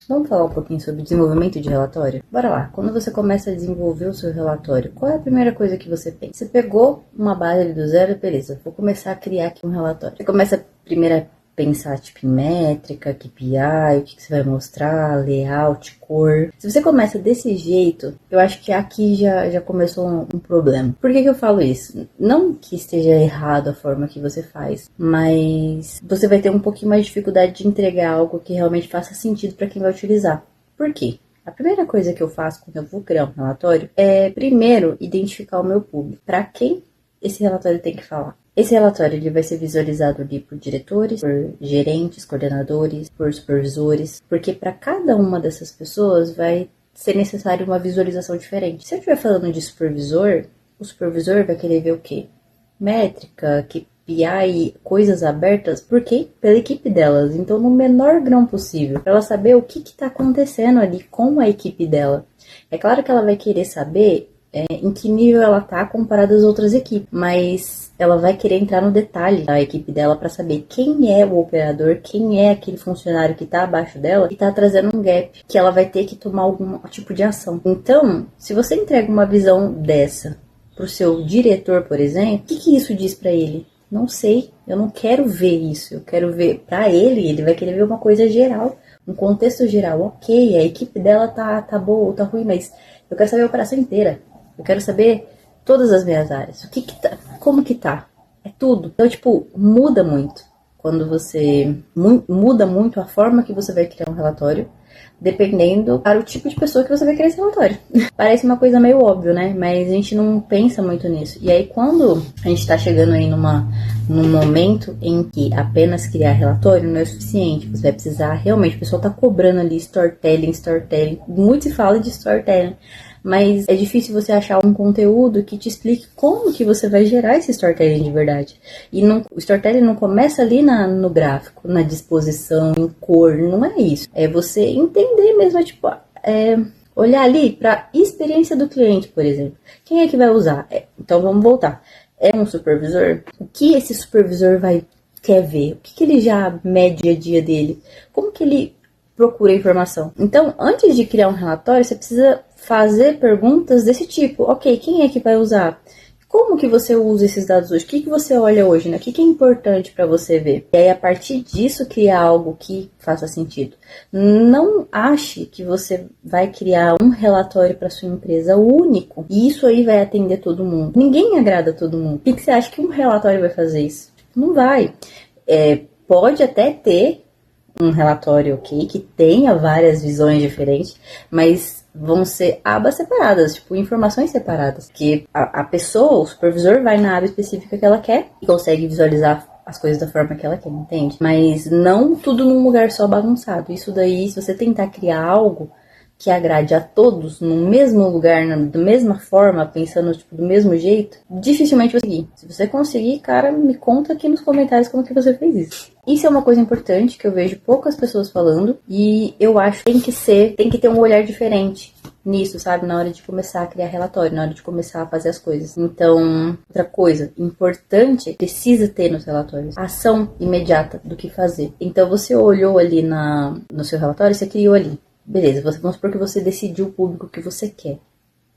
Vamos falar um pouquinho sobre desenvolvimento de relatório? Bora lá. Quando você começa a desenvolver o seu relatório, qual é a primeira coisa que você pensa? Você pegou uma base ali do zero, beleza, vou começar a criar aqui um relatório. Você começa primeiro a pensar tipo em métrica, KPI, o que você vai mostrar, layout, cor. Se você começa desse jeito, eu acho que aqui já começou um problema. Por que eu falo isso? Não que esteja errado a forma que você faz, mas você vai ter um pouquinho mais de dificuldade de entregar algo que realmente faça sentido para quem vai utilizar. Por quê? A primeira coisa que eu faço quando eu vou criar um relatório é, primeiro, identificar o meu público. Para quem esse relatório tem que falar? Esse relatório ele vai ser visualizado ali por diretores, por gerentes, coordenadores, por supervisores, porque para cada uma dessas pessoas vai ser necessário uma visualização diferente. Se eu estiver falando de supervisor, o supervisor vai querer ver o quê? Métrica, KPI, coisas abertas, por quê? Pela equipe delas. Então, no menor grão possível, para ela saber o que está acontecendo ali com a equipe dela. É claro que ela vai querer saber em que nível ela tá comparada às outras equipes, mas ela vai querer entrar no detalhe da equipe dela para saber quem é o operador, quem é aquele funcionário que tá abaixo dela e tá trazendo um gap, que ela vai ter que tomar algum tipo de ação. Então, se você entrega uma visão dessa pro seu diretor, por exemplo, o que isso diz para ele? Não sei, eu não quero ver isso, eu quero ver para ele vai querer ver uma coisa geral, um contexto geral. Ok, a equipe dela tá boa ou tá ruim, mas eu quero saber a operação inteira. Eu quero saber todas as minhas áreas. O que tá, como que tá? É tudo. Então, tipo, muda muito. Quando você muda muito a forma que você vai criar um relatório, dependendo para o tipo de pessoa que você vai criar esse relatório. Parece uma coisa meio óbvio, né? Mas a gente não pensa muito nisso. E aí, quando a gente tá chegando aí num momento em que apenas criar relatório não é o suficiente, você vai precisar realmente, o pessoal tá cobrando ali storytelling. Muito se fala de storytelling. Mas é difícil você achar um conteúdo que te explique como que você vai gerar esse storytelling de verdade. E não, o storytelling não começa ali no gráfico, na disposição, em cor, não é isso. É você entender mesmo, tipo, olhar ali para a experiência do cliente, por exemplo. Quem é que vai usar? Então vamos voltar. É um supervisor? O que esse supervisor quer ver? O que ele já mede a dia dele? Como que ele procura informação? Então, antes de criar um relatório, você precisa fazer perguntas desse tipo. Ok, quem é que vai usar? Como que você usa esses dados hoje? O que você olha hoje, né? O que é importante para você ver? E aí, a partir disso, criar algo que faça sentido. Não ache que você vai criar um relatório para sua empresa único e isso aí vai atender todo mundo. Ninguém agrada todo mundo. O que você acha que um relatório vai fazer isso? Não vai. Pode até ter um relatório, ok, que tenha várias visões diferentes, mas vão ser abas separadas, tipo, informações separadas, que a pessoa, o supervisor, vai na aba específica que ela quer e consegue visualizar as coisas da forma que ela quer, entende? Mas não tudo num lugar só bagunçado. Isso daí, se você tentar criar algo que agrade a todos no mesmo lugar, da mesma forma, pensando tipo, do mesmo jeito, dificilmente vai conseguir. Se você conseguir, cara, me conta aqui nos comentários como que você fez isso. Isso é uma coisa importante que eu vejo poucas pessoas falando e eu acho que tem que ter um olhar diferente nisso, sabe? Na hora de começar a criar relatório, na hora de começar a fazer as coisas. Então, outra coisa importante, precisa ter nos relatórios, ação imediata do que fazer. Então, você olhou ali no seu relatório, você criou ali. Beleza, vamos supor que você decidiu o público que você quer.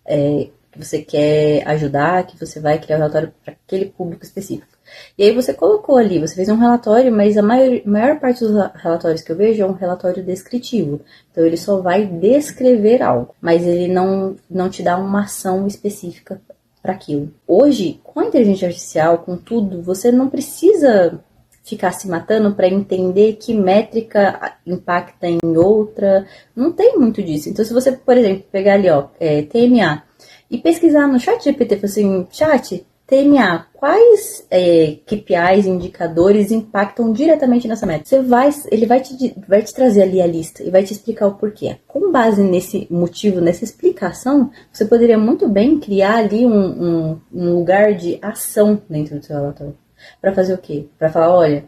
Que você quer ajudar, que você vai criar um relatório para aquele público específico. E aí você colocou ali, você fez um relatório, mas a maior parte dos relatórios que eu vejo é um relatório descritivo. Então ele só vai descrever algo, mas ele não te dá uma ação específica para aquilo. Hoje, com a inteligência artificial, com tudo, você não precisa ficar se matando para entender que métrica impacta em outra. Não tem muito disso. Então, se você, por exemplo, pegar ali, TMA, e pesquisar no chat GPT, assim, chat, TMA, quais KPIs, indicadores impactam diretamente nessa métrica? Ele vai te trazer ali a lista e vai te explicar o porquê. Com base nesse motivo, nessa explicação, você poderia muito bem criar ali um lugar de ação dentro do seu relatório. Para fazer o quê? Para falar, olha,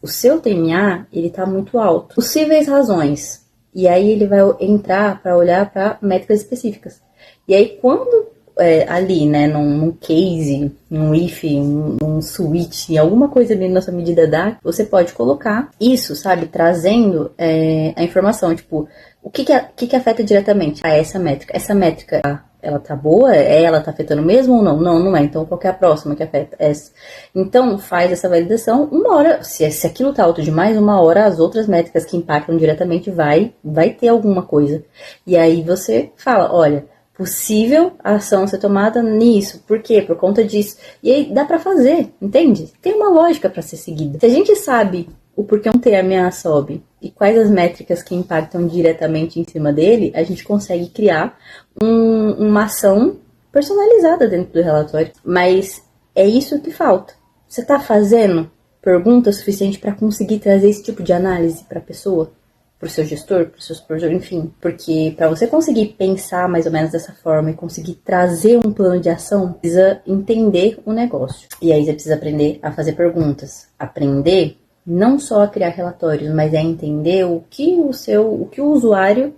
o seu TMA, ele tá muito alto. Possíveis razões. E aí ele vai entrar para olhar para métricas específicas. E aí quando ali, né, num case, num if, num switch, em alguma coisa ali na sua medida DAX, você pode colocar isso, sabe, trazendo a informação, tipo, o que afeta diretamente a essa métrica? Essa métrica, ela tá boa? Ela tá afetando mesmo ou não? Não, não é. Então, qual que é a próxima que afeta? Essa. Então, faz essa validação. Uma hora, se aquilo tá alto demais, uma hora as outras métricas que impactam diretamente vai ter alguma coisa. E aí você fala, olha, possível a ação ser tomada nisso. Por quê? Por conta disso. E aí dá pra fazer, entende? Tem uma lógica pra ser seguida. Se a gente sabe o porquê um TMA sobe e quais as métricas que impactam diretamente em cima dele, a gente consegue criar uma ação personalizada dentro do relatório. Mas é isso que falta. Você está fazendo pergunta suficiente para conseguir trazer esse tipo de análise para a pessoa? Para o seu gestor, para o seu supervisor, enfim. Porque para você conseguir pensar mais ou menos dessa forma e conseguir trazer um plano de ação, precisa entender o negócio. E aí você precisa aprender a fazer perguntas. Aprender não só a criar relatórios, mas é entender o que o usuário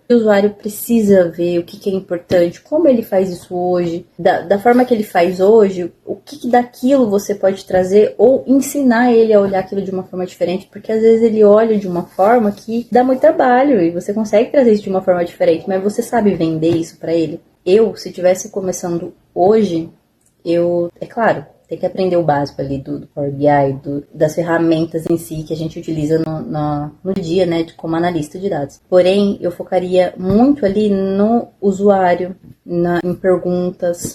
precisa ver, o que é importante, como ele faz isso hoje, da forma que ele faz hoje, o que daquilo você pode trazer ou ensinar ele a olhar aquilo de uma forma diferente, porque às vezes ele olha de uma forma que dá muito trabalho e você consegue trazer isso de uma forma diferente, mas você sabe vender isso para ele? Se estivesse começando hoje, é claro, tem que aprender o básico ali do Power BI, das ferramentas em si que a gente utiliza no dia, né, como analista de dados. Porém, eu focaria muito ali no usuário, em perguntas.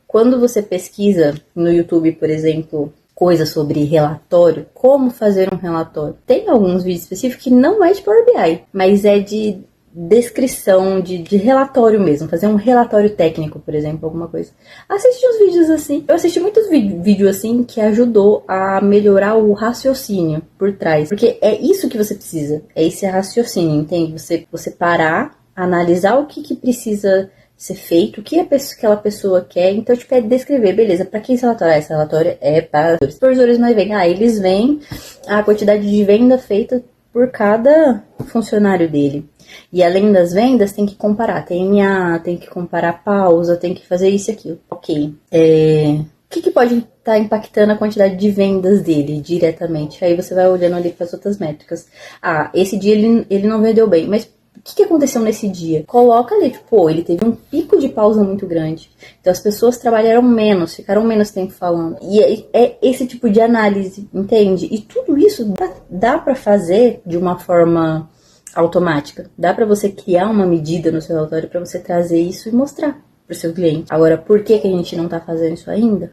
Quando você pesquisa no YouTube, por exemplo, coisas sobre relatório, como fazer um relatório, tem alguns vídeos específicos que não é de Power BI, mas é de descrição, de relatório mesmo, fazer um relatório técnico, por exemplo, alguma coisa. Assisti uns vídeos assim, eu assisti muitos vídeos assim que ajudou a melhorar o raciocínio por trás, porque é isso que você precisa, é esse raciocínio, entende? Você parar, analisar o que precisa ser feito, o que aquela pessoa quer, então tipo é descrever, beleza, para quem esse relatório é? Esse relatório é para os supervisores, mas eles veem a quantidade de venda feita por cada funcionário dele. E além das vendas, tem que comparar TMA, tem que comparar pausa, tem que fazer isso e aquilo. Ok. O que pode estar impactando a quantidade de vendas dele diretamente? Aí você vai olhando ali para as outras métricas. Esse dia ele não vendeu bem, mas o que aconteceu nesse dia? Coloca ali, tipo, ele teve um pico de pausa muito grande. Então as pessoas trabalharam menos, ficaram menos tempo falando. E é esse tipo de análise, entende? E tudo isso dá para fazer de uma forma automática. Dá para você criar uma medida no seu relatório para você trazer isso e mostrar para o seu cliente. Agora, por que a gente não tá fazendo isso ainda?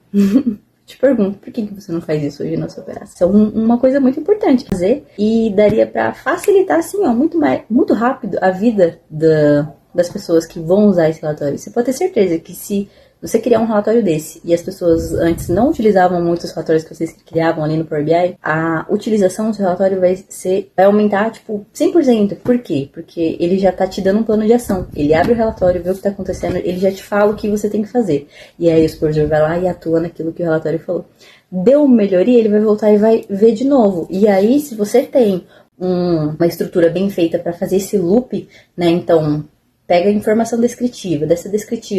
Te pergunto, por que você não faz isso hoje na sua operação? Uma coisa muito importante fazer e daria para facilitar, assim, ó, muito rápido a vida das pessoas que vão usar esse relatório. Você pode ter certeza que se você criar um relatório desse e as pessoas antes não utilizavam muito os relatórios que vocês criavam ali no Power BI, a utilização do seu relatório vai aumentar, tipo, 100%. Por quê? Porque ele já tá te dando um plano de ação. Ele abre o relatório, vê o que tá acontecendo, ele já te fala o que você tem que fazer. E aí o supervisor vai lá e atua naquilo que o relatório falou. Deu melhoria, ele vai voltar e vai ver de novo. E aí, se você tem uma estrutura bem feita para fazer esse loop, né, então pega a informação descritiva,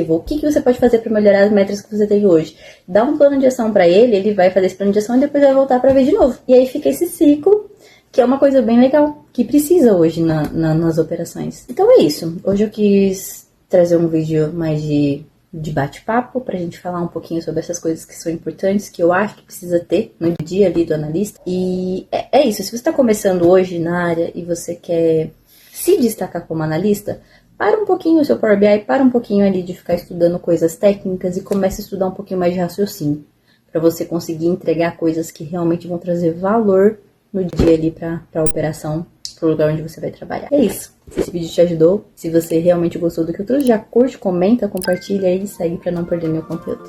o que você pode fazer para melhorar as métricas que você tem hoje. Dá um plano de ação para ele vai fazer esse plano de ação e depois vai voltar para ver de novo. E aí fica esse ciclo, que é uma coisa bem legal, que precisa hoje nas operações. Então é isso. Hoje eu quis trazer um vídeo mais de bate-papo, pra gente falar um pouquinho sobre essas coisas que são importantes, que eu acho que precisa ter no dia ali do analista. E é isso. Se você está começando hoje na área e você quer se destacar como analista, para um pouquinho o seu Power BI, para um pouquinho ali de ficar estudando coisas técnicas e comece a estudar um pouquinho mais de raciocínio, para você conseguir entregar coisas que realmente vão trazer valor no dia ali para a operação, para o lugar onde você vai trabalhar. É isso. Se esse vídeo te ajudou, se você realmente gostou do que eu trouxe, já curte, comenta, compartilha e segue para não perder meu conteúdo.